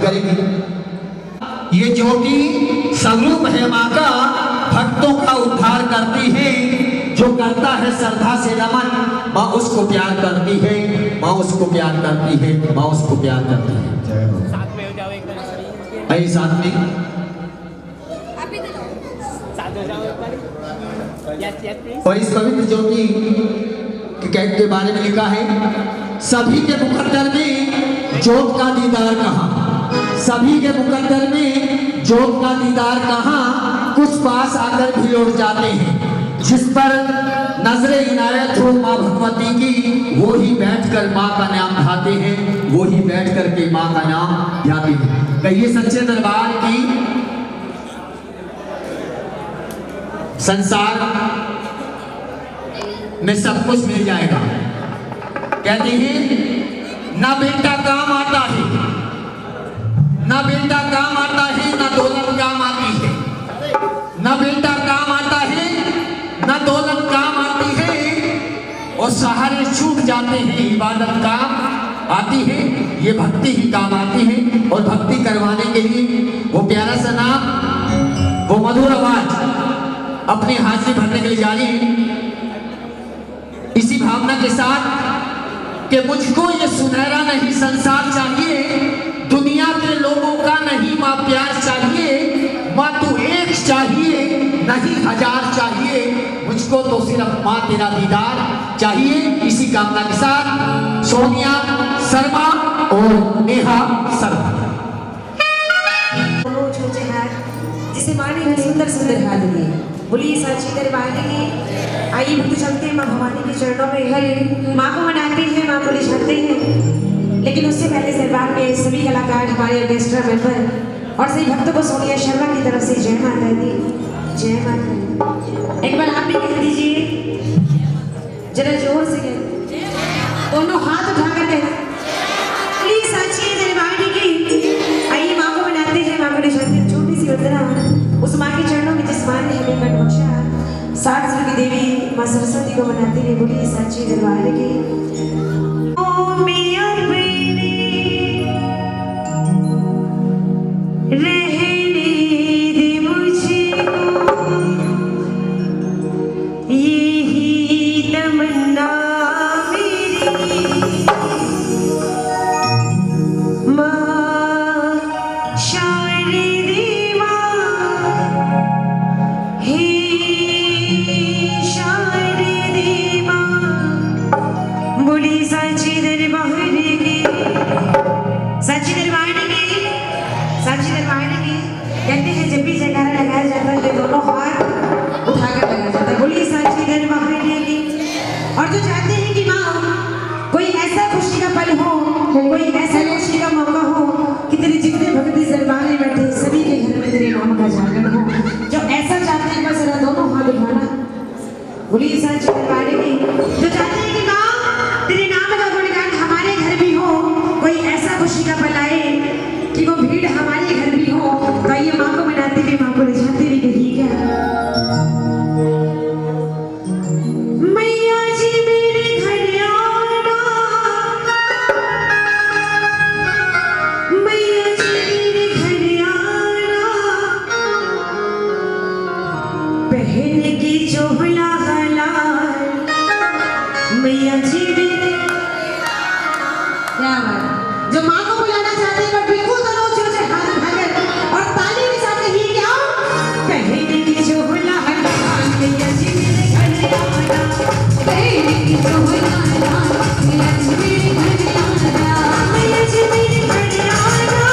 करेगी। ये ज्योति स्वरूप है माँ का, भक्तों का उद्धार करती है। जो करता है श्रद्धा से नमन, माँ उसको प्यार करती है, माँ उसको प्यार करती है, माँ उसको प्यार करती है। साथ में हो जाओ एक बार, आइए साथ में साथ हो जाओ एक बार। Yes yes please. और इस पवित्र ज्योति के बारे में लिखा है, सभी के मुकद्दर में ज्योत का दीदार कहाँ, सभी के मुकद्दर में ज्योत का दीदार कहाँ, कुछ पास आकर भी लौट जाते हैं। जिस पर नजरे इनायत हो माँ भगवती की, वो ही बैठकर माँ का नाम ध्याते हैं, वो ही बैठ कर के माँ का नाम ध्याते हैं। कहिए सच्चे दरबार की संसार में सब कुछ मिल जाएगा। कहते हैं ना बेटा काम आता है, ना बेटा काम आता है, ना दौलत काम आती है, ना बेटा काम आता है, ना दौलत काम आती है, और सहारे छूट जाते हैं, इबादत काम आती है, ये भक्ति ही काम आती है। और भक्ति करवाने के लिए वो प्यारा सा नाम, वो मधुर आवाज अपनी हाजिरी भरने के लिए जा रही है, इसी भावना के साथ कि मुझको ये सुनहरा नहीं संसार चाहिए, दुनिया के लोगों का नहीं माँ प्यार चाहिए, माँ तू एक चाहिए नहीं हजार चाहिए, मुझको तो सिर्फ माँ तेरा दीदार चाहिए। इसी कामना के साथ सोनिया शर्मा और नेहा शर्मा। जिसे माँ ने सुंदर सुंदर हाथ दिए, बोलिए साची दरबार की। आइए भक्त चलते हैं माँ भवानी के चरणों में, हर माँ को मनाते हैं, माँ को रिझाते हैं। लेकिन उससे पहले दरबार में सभी कलाकार, हमारे ऑर्केस्ट्रा मेंबर और सभी भक्तों को सोनिया शर्मा की तरफ से जय माता दी, जय माता दी। एक बार आप भी कह दीजिए, जरा जोर से कह, दोनों हाथ उठाकर कह, प्लीज साची दरबार की। आइए माँ को मनाते हैं, माँ को रिझाते हैं। छोटी सी वंदना उस माँ के चरणों में जिस माँ ने हमें मन बख्शा, 60 साल की देवी माँ सरस्वती को मनाते हुए बोलिए साची दरबार की। कहते हैं जब भी जयकारा लगाया जाता है दोनों हाथ उठाकर लगाया जाता है, बोलिए साची दरबार की। और जो चाहते हैं कि माँ कोई ऐसा खुशी का पल हो, कोई ऐसा खुशी का मौका हो कि तेरे जितने भक्त इस दरबार में बैठे सभी के घर में तेरे नाम का जागरण हो, जो ऐसा चाहते हैं बस जरा दोनों हाथ उठाना, बोलिए साची दरबार की। जो चाहते हैं कि माँ तेरे नाम का गुणगान हमारे घर भी हो, कोई ऐसा खुशी का पल आए कि वो भीड़ हमारे घर भी हो, तो ये माँ को मनाते हुए, माँ को रिझाते हुए कहिए क्या, मैया जी मेरे घर आना, मैया जी मेरे घर आना, पहन की चोला हलाल, मैया जी मेरे। क्या बात, जो माँ को बुलाना चाहते हैं बिल्कुल दोनों से हाथ उठाकर और ताली के साथ कहिए क्या, पहले की जो होला हलाल, मैया जी मेरे घर आना, पहले की जो होला हलाल, मैया जी मेरे घर आना, मैया जी मेरे घर आना,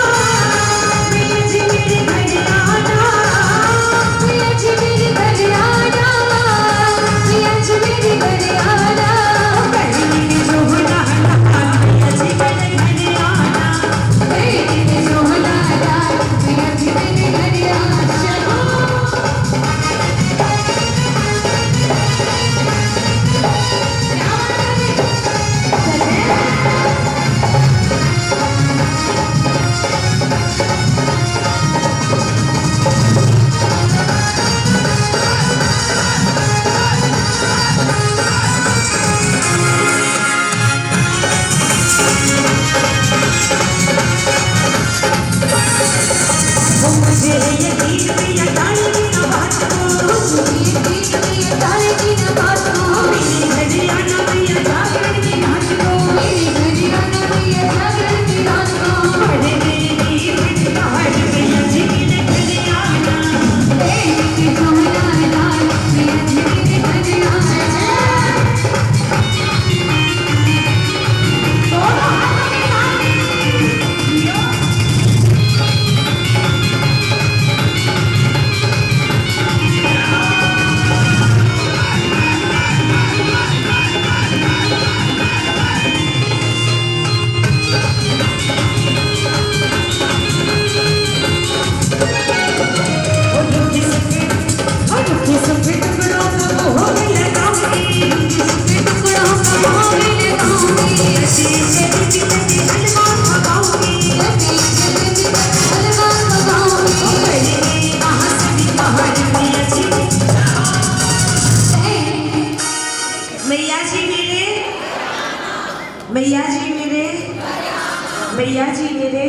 भैया जी मेरे,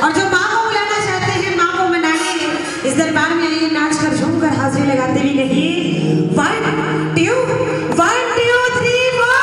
और जो माँ को बुलाना चाहते हैं माँ को मनाइए। इस दरबार में आइए, नाच कर झूम कर हाजिरी लगाते हुए कहिए 1 2 1 2 3 4।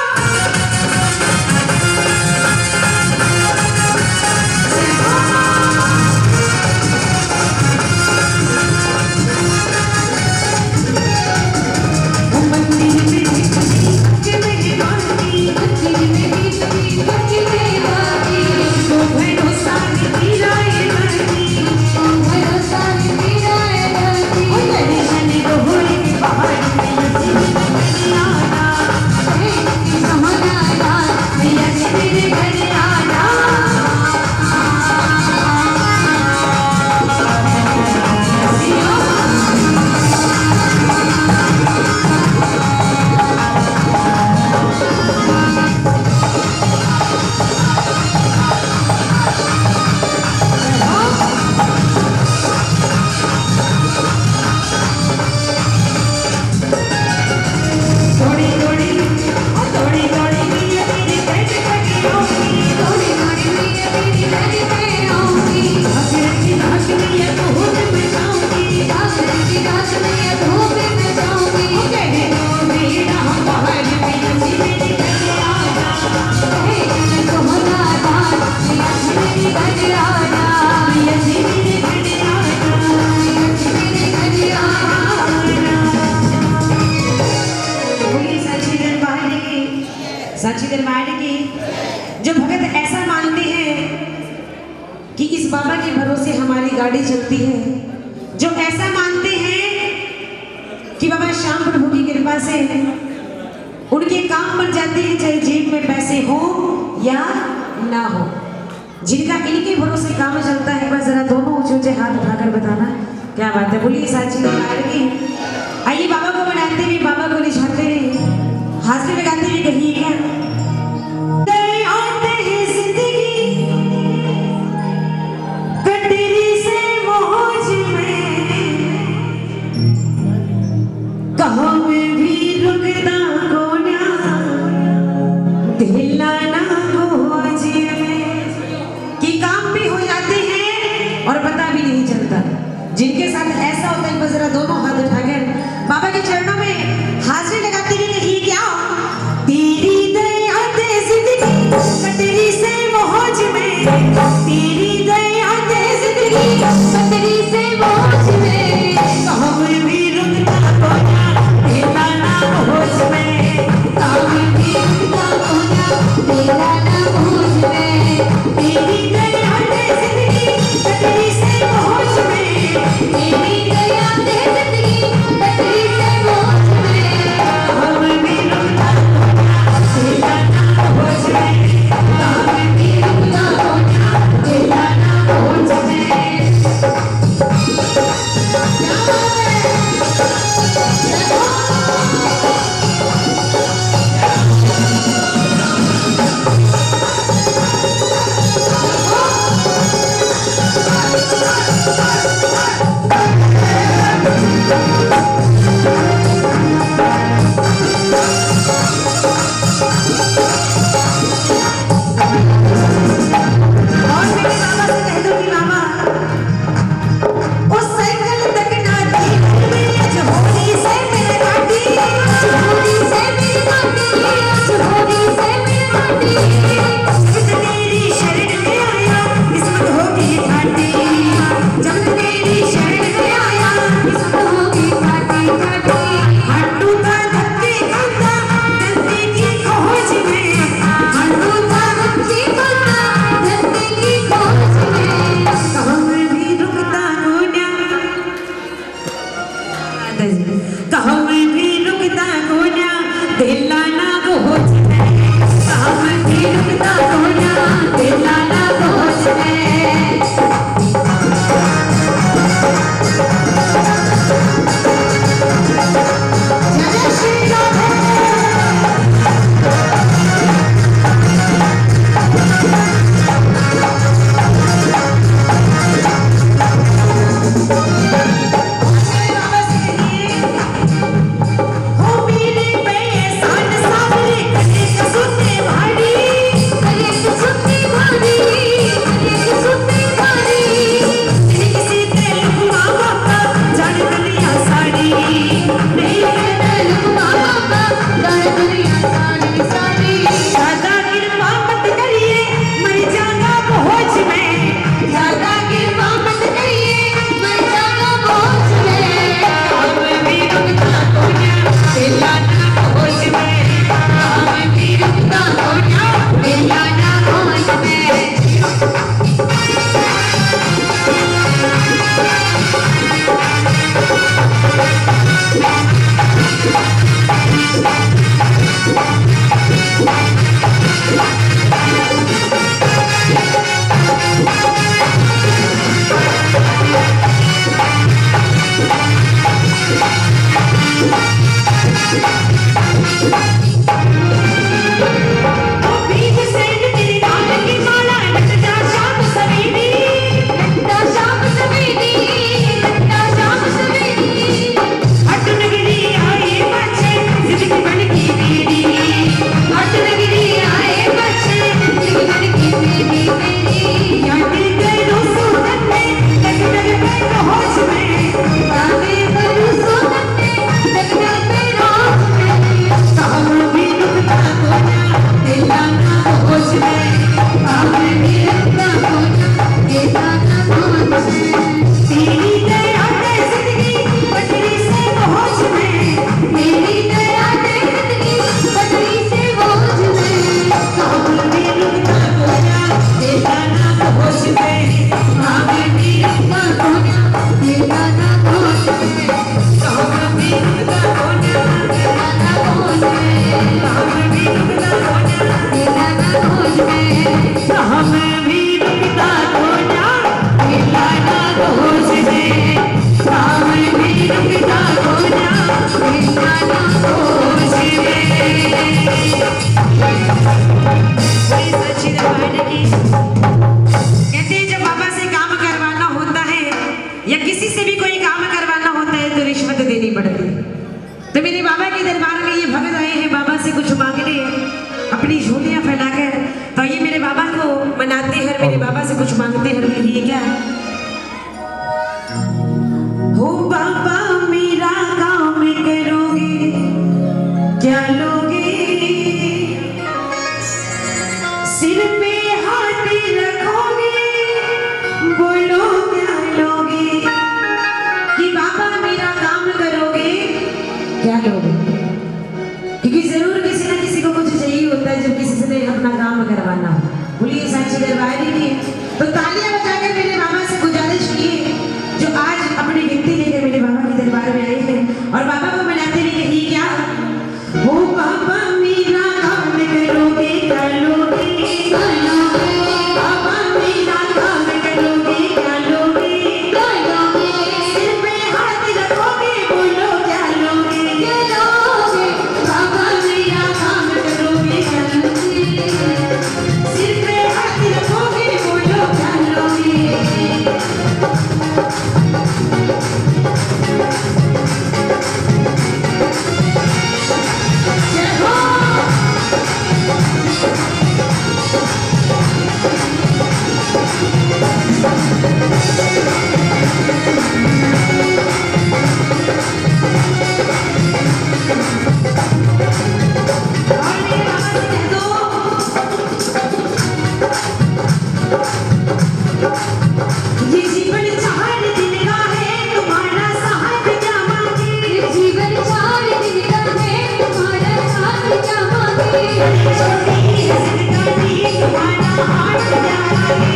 साची दरबार की जो भगत ऐसा मानते हैं कि इस बाबा के भरोसे हमारी गाड़ी चलती है, जो ऐसा मानते हैं कि बाबा श्याम प्रभु की कृपा से उनके काम बन जाते हैं, चाहे जेब में पैसे हो या ना हो, जिनका इनके भरोसे काम चलता है। बस जरा दोनों ऊंचे ऊंचे हाथ उठाकर बताना क्या बात है। बोलिए साची दरबार की। आइए बाबा को मनाते हुए, बाबा को रिझाते हुए, हाजिरी लगाते हुए कहिएगा जिनके साथ ऐसा होता है। जरा दोनों हाथ उठाकर बाबा के चरणों में हाजिरी लगाते हुए कहिए क्या, तेरी दया दे जिंदगी कटरी से मौज में, तेरी दया दे जिंदगी कटरी से मौज में, काम भी रुकता कोना तेरा ना मौज में, काम भी रुकता कोना तेरा ना मौज में, तेरी दया दे जिंदगी कटरी से मौज में, तेरी दया दे जिंदगी कटरी से मौज किसी से भी कोई काम करवाना होता है तो रिश्वत देनी पड़ती है। तो मेरे बाबा के दरबार में ये भगत आए हैं बाबा से कुछ मांगने, अपनी झोलियां फैलाकर। तो ये मेरे बाबा को मनाते हैं, मेरे बाबा से कुछ मांगते हैं। ये क्या हो बाबा मेरा काम करोगे क्या लोगे, सिर पे हाथ रखोगे बोलो क्या लोगे, कि बाबा मेरा काम करोगे क्या लोगे। क्योंकि जरूर किसी ना किसी को कुछ चाहिए होता है जब किसी से ने अपना काम करवाना हो। बोलिए साची दरबार की। तो तालियां बजाकर मेरे बाबा से गुजारिश की जो आज अपनी गिनती लेकर मेरे बाबा के दरबार में आए हैं और बाबा को मनाते हुए कही क्या हो बाबा मेरा काम करोगे क्या लोगे, बाबा मेरा काम करोगे क्या लोगे, सिर पे हाथ रखोगे बोलो क्या लोगे, बाबा मेरा काम करोगे क्या लोगे, सिर पे हाथ रखोगे बोलो क्या लोगे। ये जीवन चार दिन का है तुम्हारा साथ क्या मांगे, जीवन चार दिन का है तुम्हारा साथ क्या मांगे, छोटी जिंदगी तुम्हारा हाथ क्या मांगे,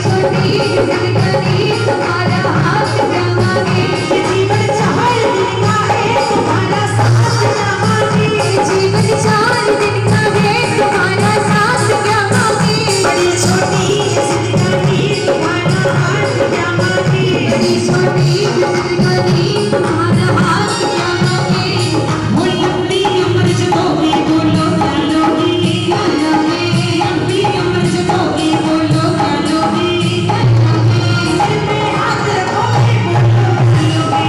छोटी जिंदगी तुम्हारा हाथ क्या मांगे, ये जीवन चार दिन का है तुम्हारा साथ क्या मांगे, जीवन चार दिन का है तुम्हारा साथ क्या मांगे, बड़ी छोटी जिंदगी तुम्हारा हाथ क्या मांगे, बड़ी छोटी जिंदगी तुम्हारा हाथ क्या मांगे, वो लंबी उम्र जगोगी बोलो क्या लोगी, लंबी उम्र जगोगी बोलो क्या लोगी, सिर पे हाथ रखोगे बोलो क्या लोगी,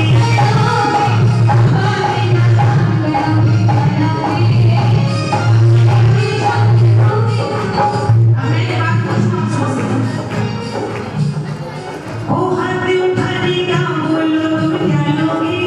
मेरे बात को सुनो। ओ हाथ उठाने का बोलो तुम क्या लोगे,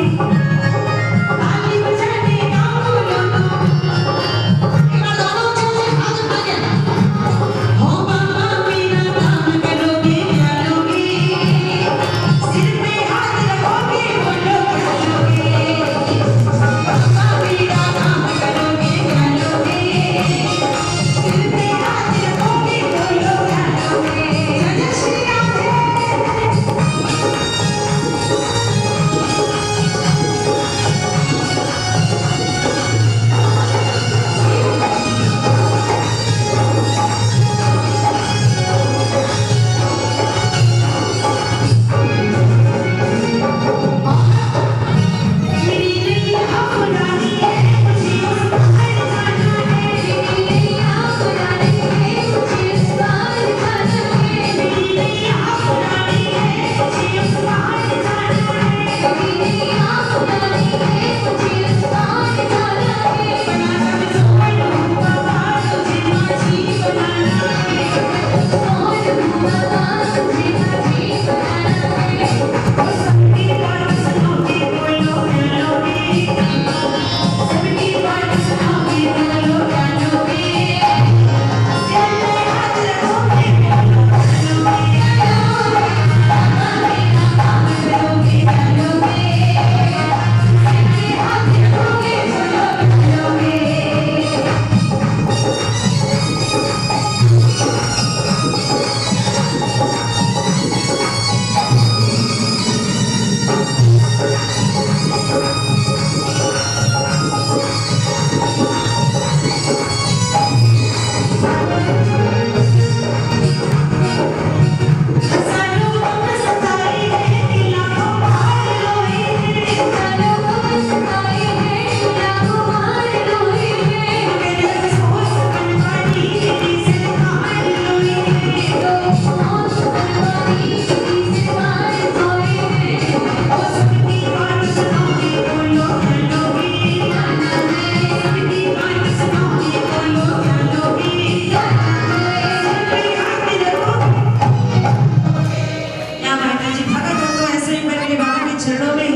चरणों में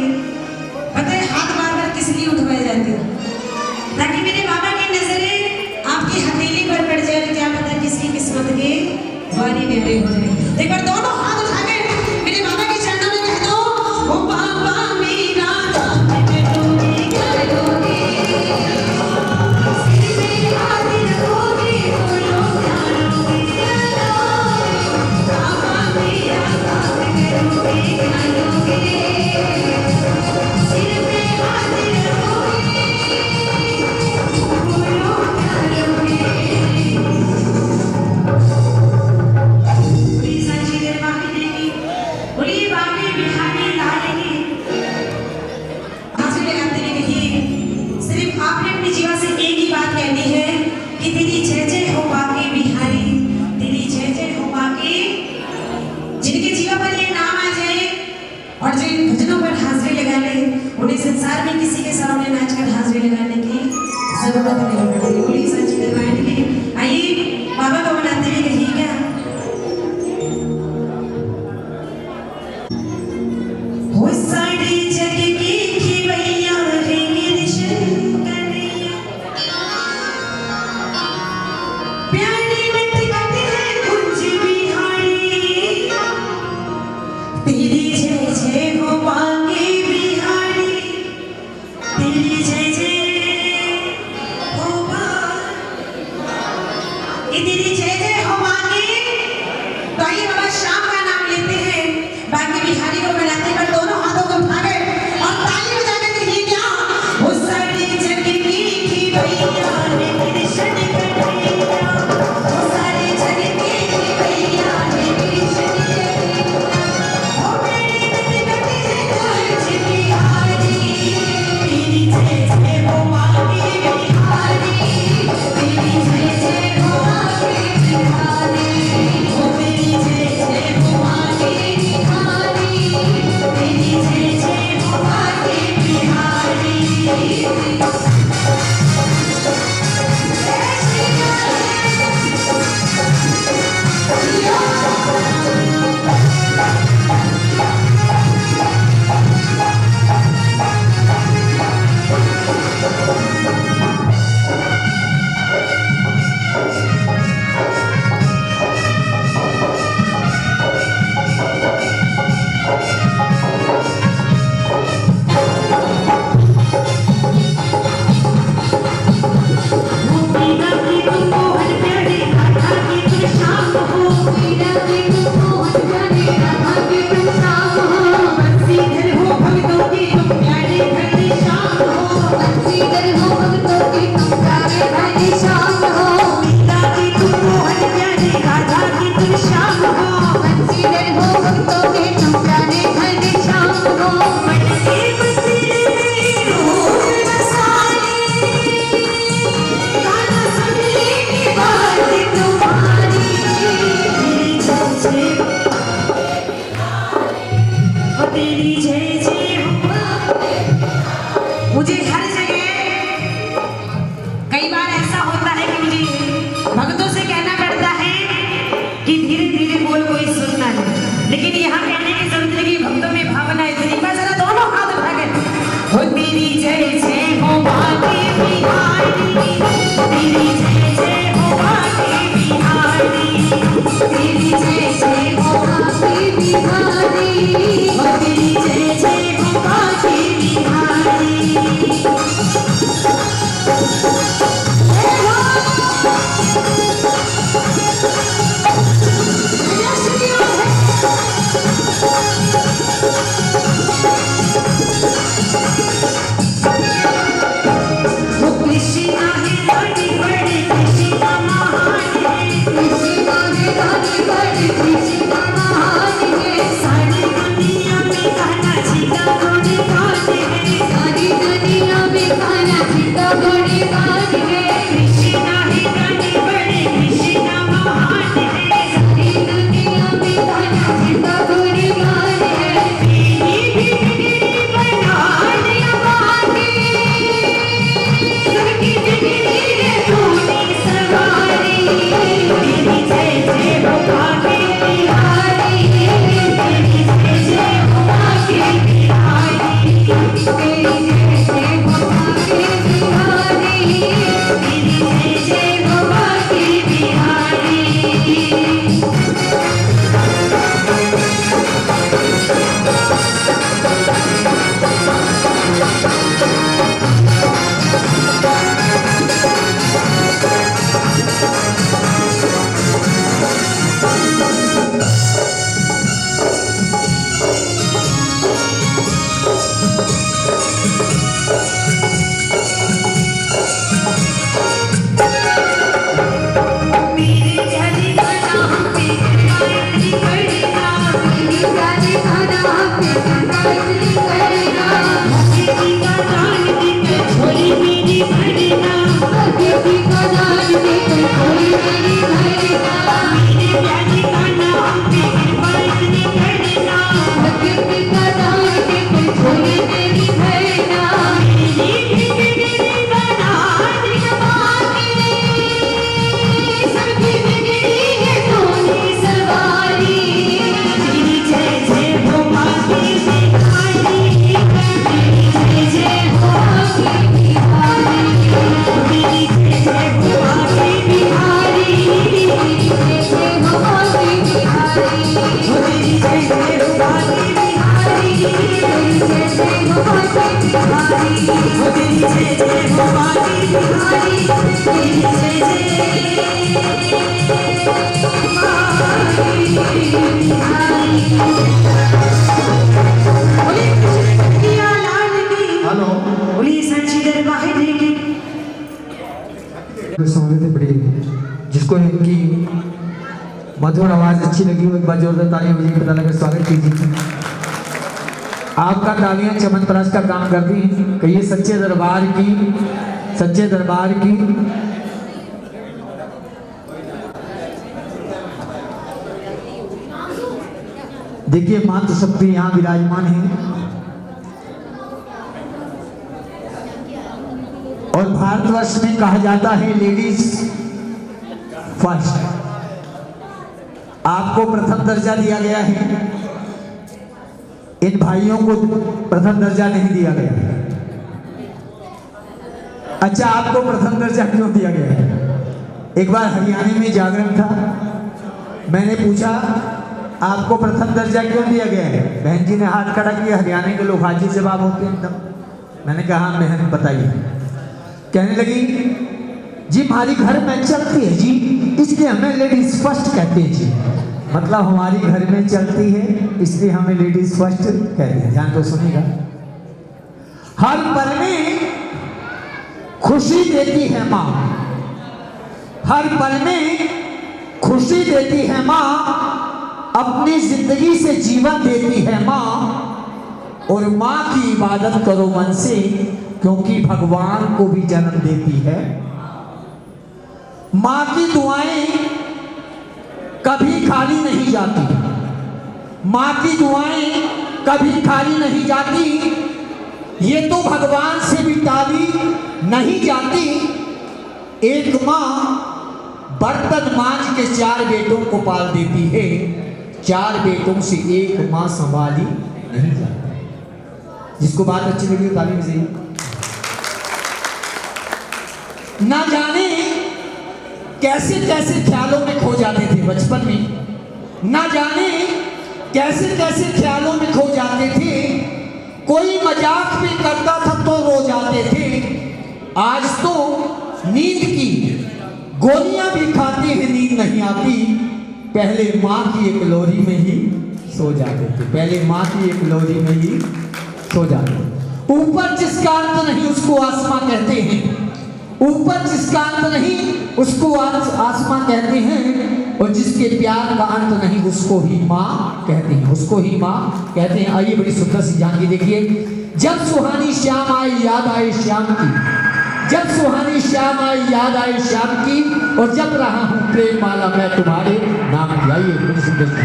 पता है हाथ बार बार किस लिए उठवाए जाते हैं, ताकि मेरे बाबा की नजरें आपकी हथेली पर पड़ जाए, क्या पता किसकी किस्मत के वारी न्यारे हो जाए। एक बार दोनों हाथ उठा के मेरे बाबा के चरणों में कह दो, ओ बाबा मेरा नाम करोगे करोगे, सिर पे हाथ रखोगे, बोलो करोगे करोगे, बाबा मेरा नाम करोगे करोगे, सिर पे हाथ रखोगे, बोलो करोगे। बोली सांची दरबार देवी, बोली बाबे बिहारी लाल की। हाथ लगाते हुए कहिए, सिर्फ आपने अपनी जीवा से एक ही बात कहनी है कि तेरी जय जय हो बाके बिहारी, तेरी जय जय हो बाके। जिनके जीवा पर ये नाम आ जाए और जो इन भजनों पर हाजिरी लगा ले, उन्हें संसार में किसी के सामने नाचकर हाजिरी लगाने की जरूरत नहीं पड़ती। बोली सांची दरबार की। आइए बाबा को मनाते हुए कहिएगा, हो सारे जग की खिवैया रे गिरशन कन्हैया, प्यारी मत गाते हैं कुंज बिहारी, तेरी जय जय हो बाके बिहारी, तेरी जय जय हो बाके, तेरी जय जय हो बाके। तो आइए बाबा श्याम का नाम लेते हैं, बाके बिहारी को मनाते पर दोनों हाथों को उठा के और ताली बजा के कहिए क्या, हो सारे जग की खिवैया रे कृष्ण कन्हैया, हो सारे जग की खिवैया रे कृष्ण कन्हैया, हो मेरे मन गते हैं कुंज बिहारी, तेरी जय जय हो बाके बिहारी, तेरी जय जय हो बाके बिहारी, हो मेरी जय जय हो बाके बिहारी, तेरी जय जय हो बाके बिहारी। मीरा की तुम मोहन प्यारे राधा की तुम श्याम हो, मीरा की तुम मोहन प्यारे राधा की तुम श्याम हो, बंसीधर हो भक्तों की तुम प्यारे घने श्याम हो, बंसीधर हो भक्तों की तुम प्यारे घने श्याम हो, मीरा की तुम मोहन प्यारे राधा की तुम श्याम हो, बंसीधर हो भक्तों की तुम प्यारे घने श्याम हो, मन के मंदिर में रोज बसाए, गाना सुनने की बात तुम्हारी, तेरी जय जय हो, तेरी जय जय हो। मुझे हर जगह कई बार ऐसा होता है कि मुझे भक्तों से कहना पड़ता है कि धीरे धीरे बोल, कोई सुनना है, लेकिन यहाँ कहने की जरूरत नहीं, भक्तों में भावना इतनी। एक बार जरा दोनों हाथ उठा के, हो तेरी जय जय हो बाके बिहारी, तेरी जय जय हो बाके बिहारी, तेरी जय जय हो बाके बिहारी, हो तेरी जय जय हो बाके बिहारी। वो कृष्णा है रानी बड़ी, कृष्णा महान है, कृष्णा है रानी बड़ी, कृष्णा महान है, सारी दुनिया में गाना जीता गुण गाते हैं, सारी दुनिया में जिसको इनकी मधुर आवाज अच्छी लगी हो एक बार जोरदार तालियां बजाइए, पता लगे स्वागत कीजिए। आपका तालियां चमनप्राश का काम करती हैं। कहिए सच्चे दरबार की, सच्चे दरबार की। देखिए मातृ शक्ति यहाँ विराजमान है और भारतवर्ष में कहा जाता है लेडीज फर्स्ट। आपको प्रथम दर्जा दिया गया है, इन भाइयों को प्रथम दर्जा नहीं दिया गया। अच्छा, आपको प्रथम दर्जा क्यों दिया गया है? एक बार हरियाणा में जागरण था, मैंने पूछा आपको प्रथम दर्जा क्यों दिया गया है? बहन जी ने हाथ खड़ा किया। हरियाणा के लोग हाजी जवाब होते हैं एकदम। मैंने कहा बहन बताइए। कहने लगी जी हमारी घर में चलती है जी, इसलिए हमें लेडीज फर्स्ट कहते हैं जी। मतलब हमारी घर में चलती है इसलिए हमें लेडीज फर्स्ट कहते हैं। ध्यान तो सुनिएगा। हर पल में खुशी देती है माँ, हर पल में खुशी देती है माँ, अपनी जिंदगी से जीवन देती है माँ। और माँ की इबादत करो मन से, क्योंकि भगवान को भी जन्म देती है। माँ की दुआएं कभी खाली नहीं जाती, माँ की दुआएं कभी खाली नहीं जाती। ये तो भगवान से भी टाली नहीं जाती। एक माँ बर्तन मांझ के 4 बेटों को पाल देती है, 4 बेटों से एक माँ संभाली नहीं जाती। जिसको बात अच्छी लगी ताली बजाइए। ना जाने कैसे कैसे ख्यालों में खो जाते थे बचपन में, ना जाने कैसे कैसे ख्यालों में खो जाते थे। कोई मजाक भी करता था तो रो जाते थे। आज तो नींद की गोलियां भी खाते हैं, नींद नहीं आती। पहले माँ की एक लोरी में ही सो जाते थे, पहले माँ की एक लोरी में ही सो जाते। ऊपर जिसका अंत नहीं उसको आसमां कहते हैं, ऊपर जिसका अंत नहीं उसको आसमां कहते हैं। और जिसके प्यार का अंत नहीं उसको ही माँ कहते हैं, उसको ही माँ कहते हैं। आइए बड़ी सुंदर सी झांकी देखिए। जब सुहानी शाम आई याद आए श्याम की, जब सुहानी शाम आई याद आए श्याम की, और जब रहा हूँ प्रेम माला मैं तुम्हारे नाम की। आइए बड़ी सुंदर सी